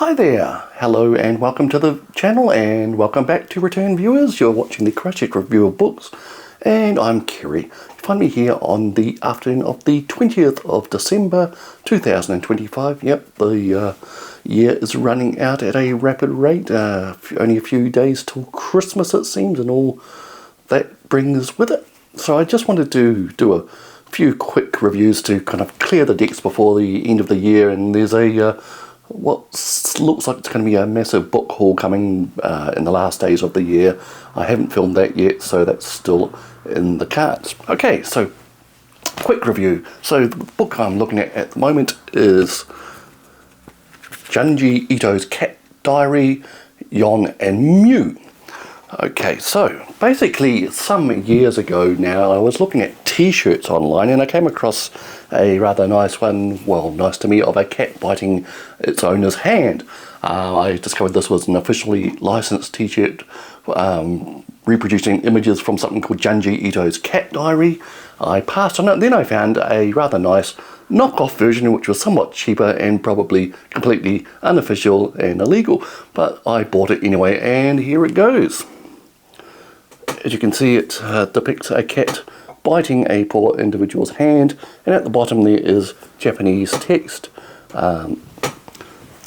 Hi there, hello and welcome to the channel and welcome back to return viewers. You're watching the Crochet Review of Books and I'm Kerry. You find me here on the afternoon of the 20th of December 2025. Yep, the year is running out at a rapid rate. Only a few days till Christmas it seems, and all that brings with it. So I just wanted to do a few quick reviews to kind of clear the decks before the end of the year, and there's a what looks like it's going to be a massive book haul coming in the last days of the year. I haven't filmed that yet, so that's still in the cards. Okay, so quick review. So the book I'm looking at the moment is Junji Ito's Cat Diary, Yon and Mew. Okay, so basically some years ago now I was looking at t-shirts online and I came across a rather nice one, well, nice to me, of a cat biting its owner's hand. I discovered this was an officially licensed t-shirt reproducing images from something called Junji Ito's Cat Diary. I passed on it, then I found a rather nice knockoff version which was somewhat cheaper and probably completely unofficial and illegal, but I bought it anyway and here it goes. As you can see, it depicts a cat biting a poor individual's hand, and at the bottom there is Japanese text.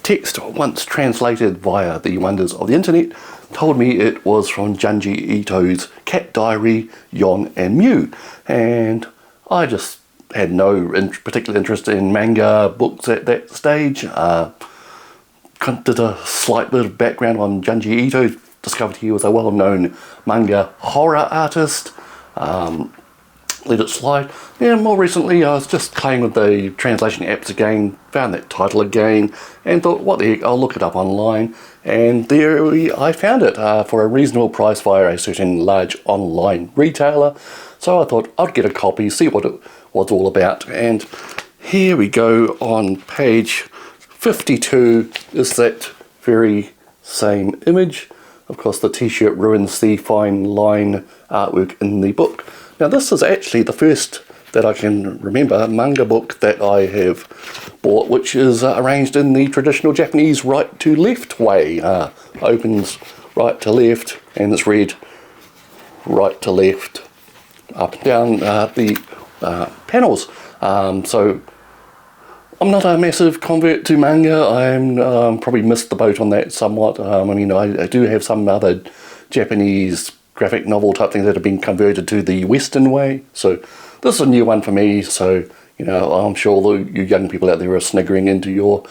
Text, once translated via the wonders of the internet, told me it was from Junji Ito's Cat Diary, Yon and Mew, and I just had no particular interest in manga books at that stage. Did a slight bit of background on Junji Ito. Discovered he was a well-known manga horror artist. Let it slide. Yeah, more recently I was just playing with the translation apps again, found that title again, and thought, what the heck, I'll look it up online. And there I found it for a reasonable price via a certain large online retailer. So I thought I'd get a copy, see what it was all about. And here we go on page 52 is that very same image. Of course, the t-shirt ruins the fine line artwork in the book. Now, this is actually the first that I can remember manga book that I have bought, which is arranged in the traditional Japanese right to left way. Opens right to left, and it's read right to left, up and down the panels. So I'm not a massive convert to manga. I'm probably missed the boat on that somewhat. I mean, I do have some other Japanese graphic novel type things that have been converted to the Western way. So this is a new one for me. So, you know, I'm sure you young people out there are sniggering into your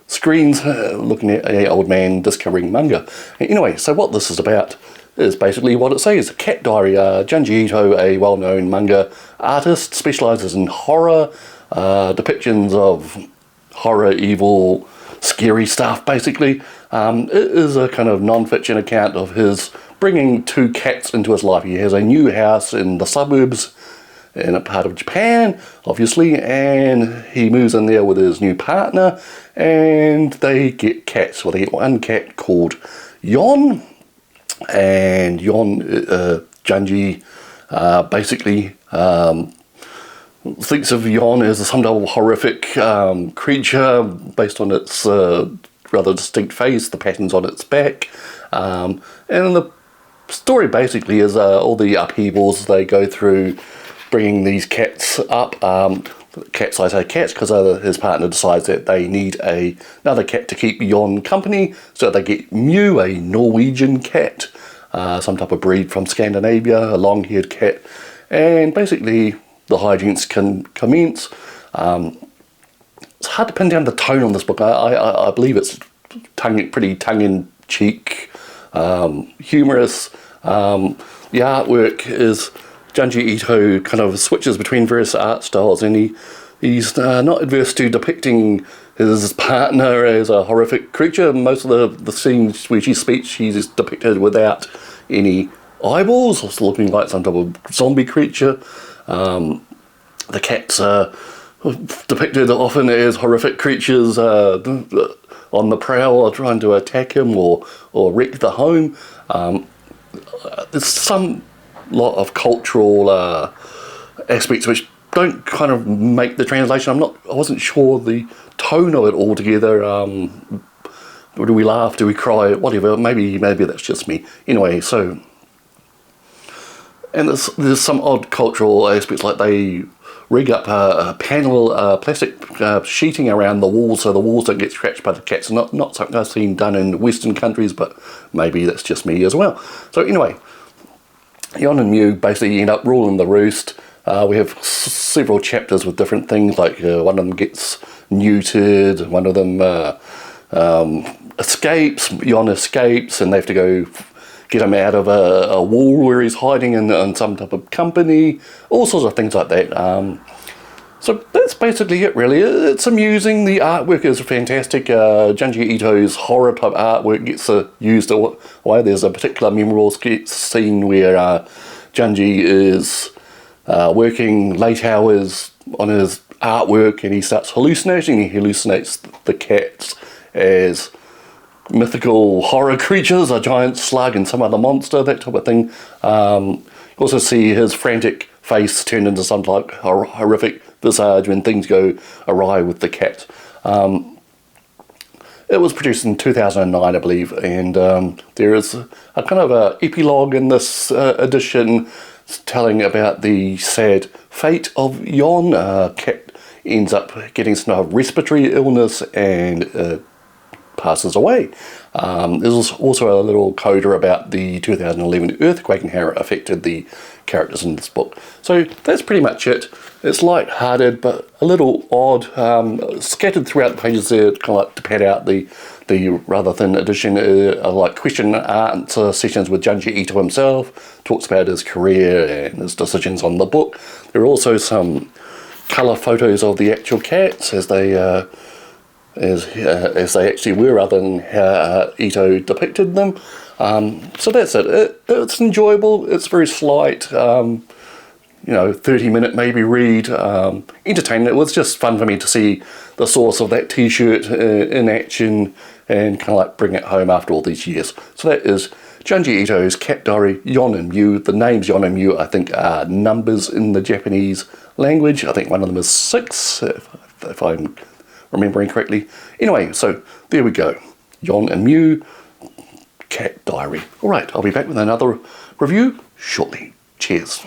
screens looking at an old man discovering manga. Anyway, so what this is about is basically what it says. Cat Diary. Junji Ito, a well-known manga artist, specialises in horror, depictions of horror, evil, scary stuff basically. It is a kind of non-fiction account of his bringing two cats into his life. He has a new house in the suburbs in a part of Japan, obviously, and he moves in there with his new partner and they get cats. Well, they get one cat called Yon, and Yon, Junji basically thinks of Yon as some type of horrific creature based on its rather distinct face, the patterns on its back, and the story basically is all the upheavals they go through bringing these cats up. Cats, I say cats, because his partner decides that they need another cat to keep Yon company, so they get Mew, a Norwegian cat, some type of breed from Scandinavia, a long-haired cat, and basically the hijinks can commence. It's hard to pin down the tone on this book. I believe it's pretty tongue-in-cheek, humorous. The artwork is Junji Ito kind of switches between various art styles, and he's not adverse to depicting his partner as a horrific creature. Most of the scenes where she speaks, she's depicted without any eyeballs, it's looking like some type of zombie creature. The cats are depicted often as horrific creatures on the prowl or trying to attack him or wreck the home. There's some lot of cultural aspects which don't kind of make the translation. I wasn't sure the tone of it altogether do we laugh? Do we cry? Whatever. Maybe that's just me. Anyway, so, and there's some odd cultural aspects, like they rig up a panel, plastic sheeting around the walls so the walls don't get scratched by the cats. Not something I've seen done in Western countries, but maybe that's just me as well. So anyway, Jon and Mew basically end up ruling the roost. We have several chapters with different things, like one of them gets neutered, one of them escapes, Jon escapes, and they have to go get him out of a wall where he's hiding in some type of company, all sorts of things like that. So that's basically it, really. It's amusing. The artwork is fantastic. Junji Ito's horror type artwork gets used away. There's a particular memorable scene where Junji is working late hours on his artwork, and he starts hallucinating. He hallucinates the cats as mythical horror creatures, a giant slug and some other monster, that type of thing. You also see his frantic face turned into some like horrific visage when things go awry with the cat. It was produced in 2009, I believe, and there is a kind of a epilogue in this edition telling about the sad fate of Jon. Cat ends up getting some respiratory illness and passes away. There's also a little coda about the 2011 earthquake and how it affected the characters in this book. So that's pretty much it. It's light-hearted but a little odd, scattered throughout the pages there, kind of like to pad out the rather thin edition, like question and answer sessions with Junji Ito himself, talks about his career and his decisions on the book. There are also some colour photos of the actual cats as they actually were, rather than how Ito depicted them. So that's it. It's enjoyable. It's very slight. 30-minute maybe read. Entertaining. It was just fun for me to see the source of that T-shirt in action and kind of like bring it home after all these years. So that is Junji Ito's Cat Diary, Jon and Mew. The names Jon and Mew, I think, are numbers in the Japanese language. I think one of them is 6, if I'm remembering correctly. Anyway, so there we go. Jon and Mew, Cat Diary. Alright, I'll be back with another review shortly. Cheers.